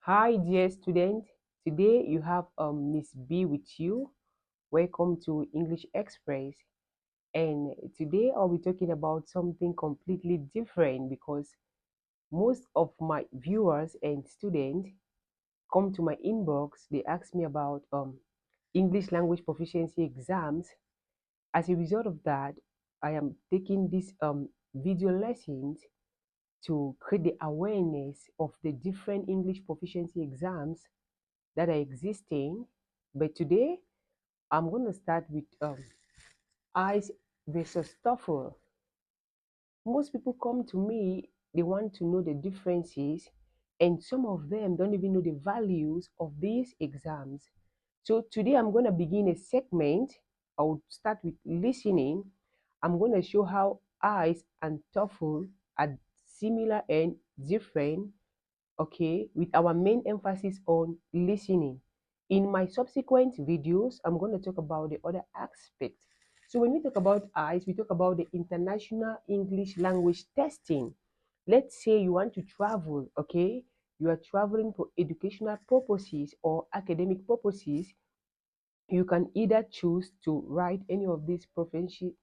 Hi, dear student. Today you have Miss B with you. Welcome to English Express. And today I'll be talking about something completely different because most of my viewers and students come to my inbox. They ask me about English language proficiency exams. As a result of that, I am taking these video lessons to create the awareness of the different English proficiency exams that are existing. But today, I'm going to start with IELTs versus TOEFL. Most people come to me, they want to know the differences, and some of them don't even know the values of these exams. So today, I'm going to begin a segment. I will start with listening. I'm going to show how IELTs and TOEFL are similar and different, okay, with our main emphasis on listening. In my subsequent videos, I'm going to talk about the other aspects. So when we talk about IELTS, we talk about the International English Language Testing. Let's say you want to travel, okay? You are traveling for educational purposes or academic purposes. You can either choose to write any of these proficiency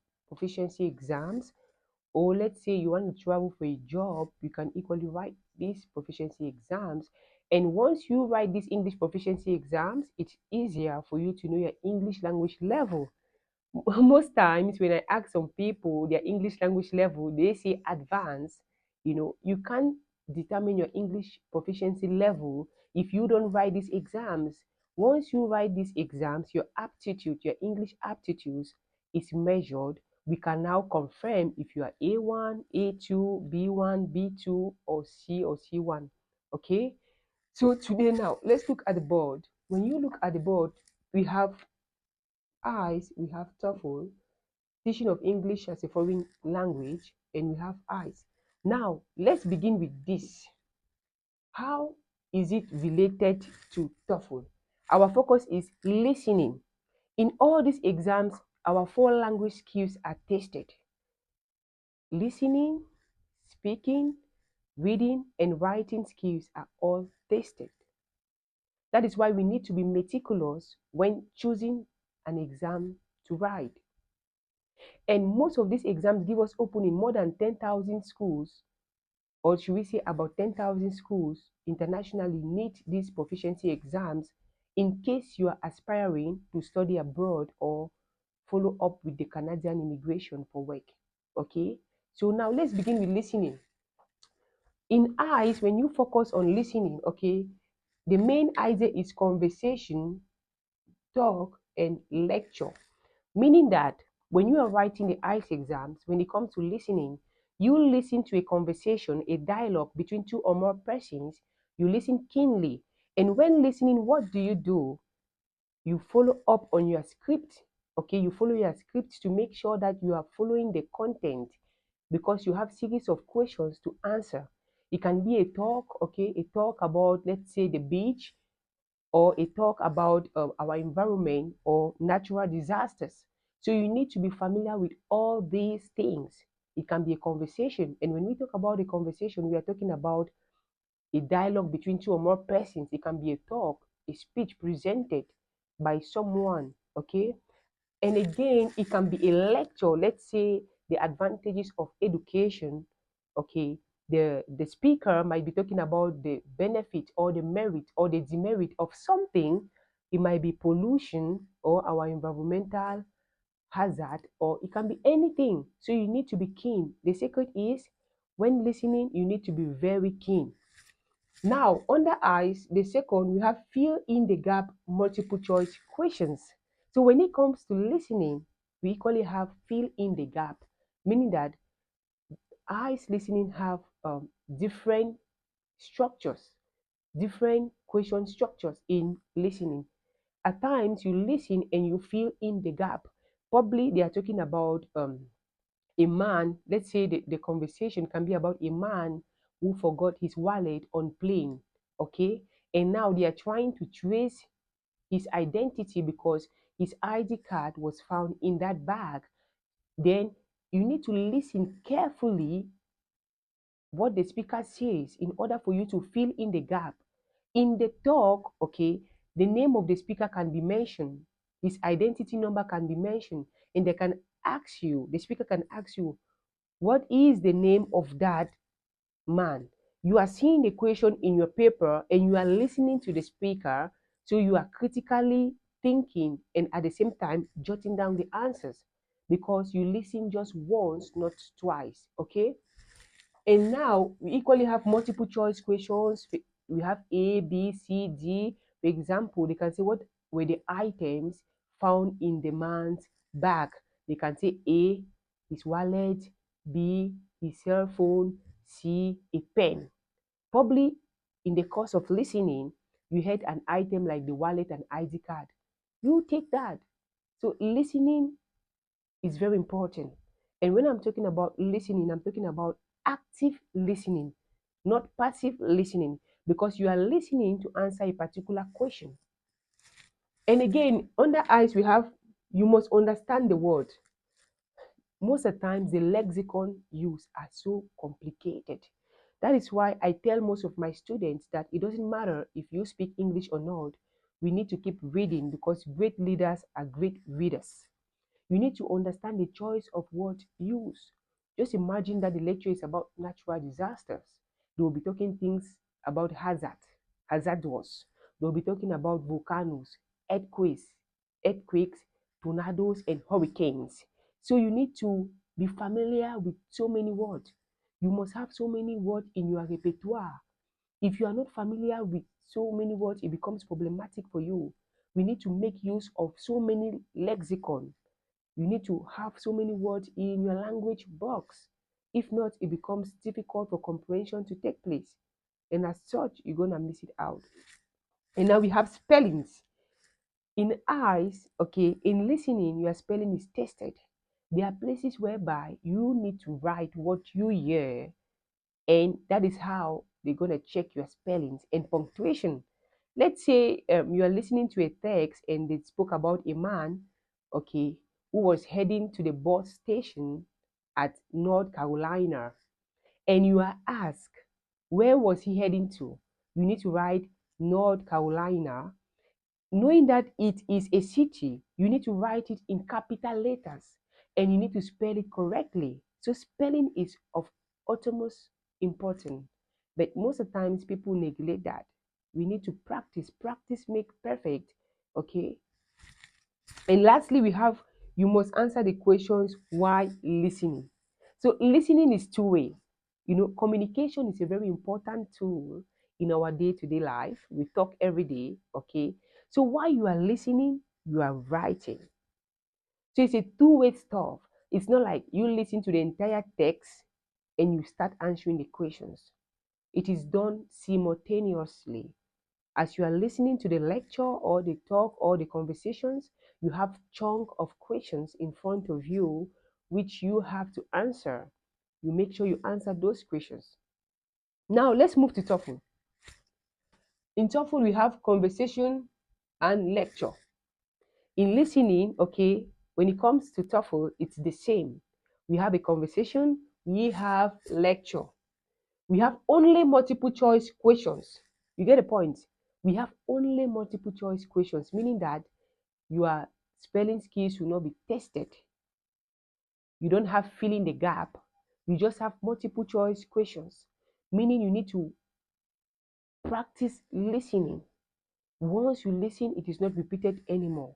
exams, or let's say you want to travel for a job, you can equally write these proficiency exams. And once you write these English proficiency exams, it's easier for you to know your English language level. Most times when I ask some people their English language level, they say advanced. You can't determine your English proficiency level if you don't write these exams. Once you write these exams, your aptitude, your English aptitudes is measured. We can now confirm if you are A1, A2, B1, B2, or C1. Okay? So today now, let's look at the board. When you look at the board, we have eyes, we have TOEFL, teaching of English as a foreign language, and we have eyes. Now, let's begin with this. How is it related to TOEFL? Our focus is listening. In all these exams, our four language skills are tested: listening, speaking, reading, and writing skills are all tested. That is why we need to be meticulous when choosing an exam to write. And most of these exams give us open in more than 10,000 schools, or should we say about 10,000 schools internationally need these proficiency exams in case you are aspiring to study abroad or follow up with the Canadian immigration for work. Okay, so now let's begin with listening. In eyes, when you focus on listening, okay, the main idea is conversation, talk, and lecture. Meaning that when you are writing the IELTS exams, when it comes to listening, you listen to a conversation, a dialogue between two or more persons. You listen keenly. And when listening, what do? You follow up on your script. Okay, you follow your script to make sure that you are following the content because you have series of questions to answer. It can be a talk, okay, a talk about, let's say, the beach, or a talk about our environment or natural disasters. So you need to be familiar with all these things. It can be a conversation. And when we talk about a conversation, we are talking about a dialogue between two or more persons. It can be a talk, a speech presented by someone, okay? And again, it can be a lecture. Let's say the advantages of education, okay? The speaker might be talking about the benefit or the merit or the demerit of something. It might be pollution or our environmental hazard, or it can be anything. So you need to be keen. The secret is when listening, you need to be very keen. Now, under eyes, the second, we have fill in the gap multiple choice questions. So when it comes to listening, we equally have fill in the gap, meaning that eyes listening have different structures, different question structures in listening. At times, you listen and you fill in the gap. Probably they are talking about a man. Let's say the conversation can be about a man who forgot his wallet on plane, okay, and now they are trying to trace his identity because his ID card was found in that bag. Then you need to listen carefully what the speaker says in order for you to fill in the gap. In the talk, okay, the name of the speaker can be mentioned, his identity number can be mentioned, and they can ask you, the speaker can ask you, what is the name of that man? You are seeing the question in your paper and you are listening to the speaker, so you are critically thinking and at the same time jotting down the answers because you listen just once, not twice. Okay. And now we equally have multiple choice questions. We have A, B, C, D. For example, they can say what were the items found in the man's bag. They can say A, his wallet, B, his cell phone, C, a pen. Probably in the course of listening, you had an item like the wallet and ID card. You take that. So listening is very important. And when I'm talking about listening, I'm talking about active listening, not passive listening, because you are listening to answer a particular question. And again, under eyes, we have you must understand the word. Most of the times, the lexicon used are so complicated. That is why I tell most of my students that it doesn't matter if you speak English or not, we need to keep reading because great leaders are great readers. You need to understand the choice of word used. Just imagine that the lecture is about natural disasters. They will be talking things about hazardous. They will be talking about volcanoes, earthquakes, earthquakes, tornadoes, and hurricanes. So you need to be familiar with so many words. You must have so many words in your repertoire. If you are not familiar with so many words, it becomes problematic for you. We need to make use of so many lexicon. You need to have so many words in your language box. If not, it becomes difficult for comprehension to take place. And as such, you're going to miss it out. And now we have spellings. In eyes, okay, in listening, your spelling is tested. There are places whereby you need to write what you hear, and that is how they're going to check your spellings and punctuation. Let's say you are listening to a text and they spoke about a man, okay, who was heading to the bus station at North Carolina, and you are asked, where was he heading to? You need to write North Carolina. Knowing that it is a city, you need to write it in capital letters and you need to spell it correctly. So spelling is of utmost importance. But most of the times people neglect that. We need to practice. Practice make perfect. Okay. And lastly, we have you must answer the questions why listening. So listening is two-way. Communication is a very important tool in our day-to-day life. We talk every day, okay? So while you are listening, you are writing. So it's a two-way stuff. It's not like you listen to the entire text and you start answering the questions. It is done simultaneously. As you are listening to the lecture or the talk or the conversations, you have chunk of questions in front of you which you have to answer. You make sure you answer those questions. Now let's move to TOEFL. In TOEFL, we have conversation and lecture. In listening, okay, when it comes to TOEFL, it's the same. We have a conversation, we have lecture. We have only multiple choice questions. You get the point? We have only multiple choice questions, meaning that your spelling skills will not be tested. You don't have fill in the gap. You just have multiple choice questions, meaning you need to practice listening. Once you listen, it is not repeated anymore.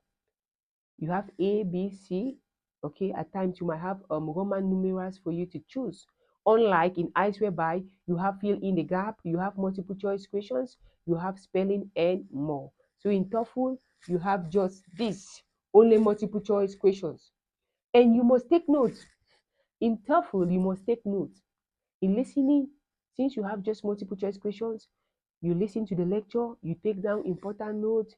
You have A, B, C. Okay, at times you might have Roman numerals for you to choose. Unlike in eyes whereby you have fill in the gap, you have multiple choice questions, you have spelling and more. So in TOEFL, you have just this, only multiple choice questions. And you must take notes. In TOEFL, you must take notes. In listening, since you have just multiple choice questions, you listen to the lecture, you take down important notes,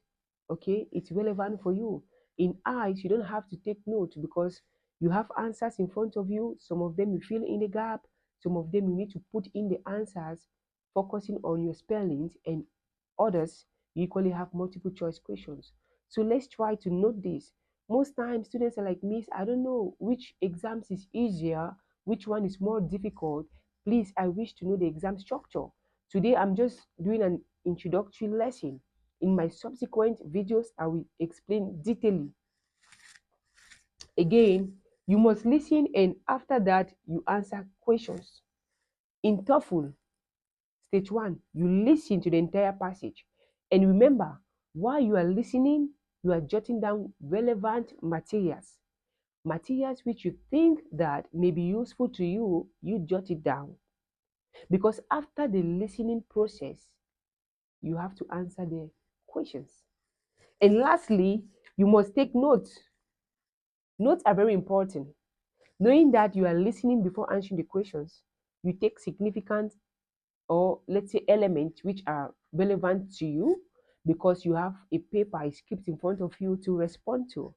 okay, it's relevant for you. In eyes, you don't have to take notes because you have answers in front of you. Some of them you fill in the gap, some of them you need to put in the answers, focusing on your spellings, and others you equally have multiple choice questions. So let's try to note this. Most times students are like, Miss, I don't know which exams is easier, which one is more difficult. Please, I wish to know the exam structure Today, I'm just doing an introductory lesson. In my subsequent videos, I will explain detailedly. Again, you must listen, and after that, you answer questions. In TOEFL, stage 1, you listen to the entire passage. And remember, while you are listening, you are jotting down relevant materials. Materials which you think that may be useful to you, you jot it down. Because after the listening process, you have to answer the questions. And lastly, you must take notes. Notes are very important. Knowing that you are listening before answering the questions, you take significant, or let's say, elements which are relevant to you, because you have a paper, a script in front of you to respond to.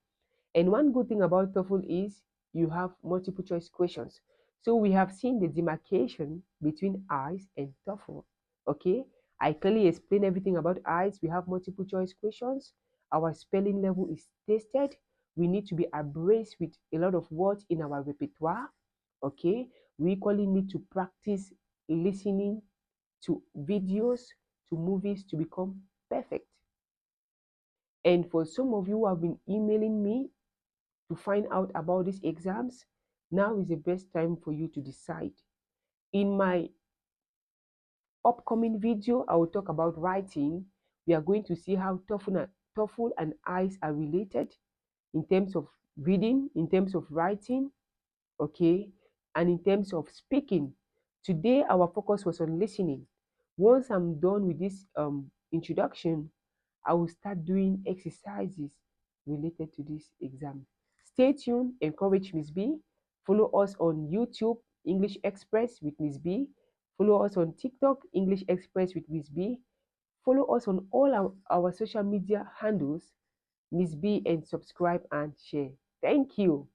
And one good thing about TOEFL is you have multiple choice questions. So we have seen the demarcation between IELTs and TOEFL. Okay, I clearly explained everything about IELTs. We have multiple choice questions. Our spelling level is tested. We need to be abreast with a lot of words in our repertoire. Okay, we equally need to practice listening to videos, to movies, to become perfect. And for some of you who have been emailing me to find out about these exams, now is the best time for you to decide. In my upcoming video, I will talk about writing. We are going to see how TOEFL and IELTS are related in terms of reading, in terms of writing, okay, and in terms of speaking. Today, our focus was on listening. Once I'm done with this introduction, I will start doing exercises related to this exam. Stay tuned. Encourage Miss B. Follow us on YouTube, English Express with Miss B. Follow us on TikTok, English Express with Miss B. Follow us on all our social media handles, Miss B, and subscribe and share. Thank you.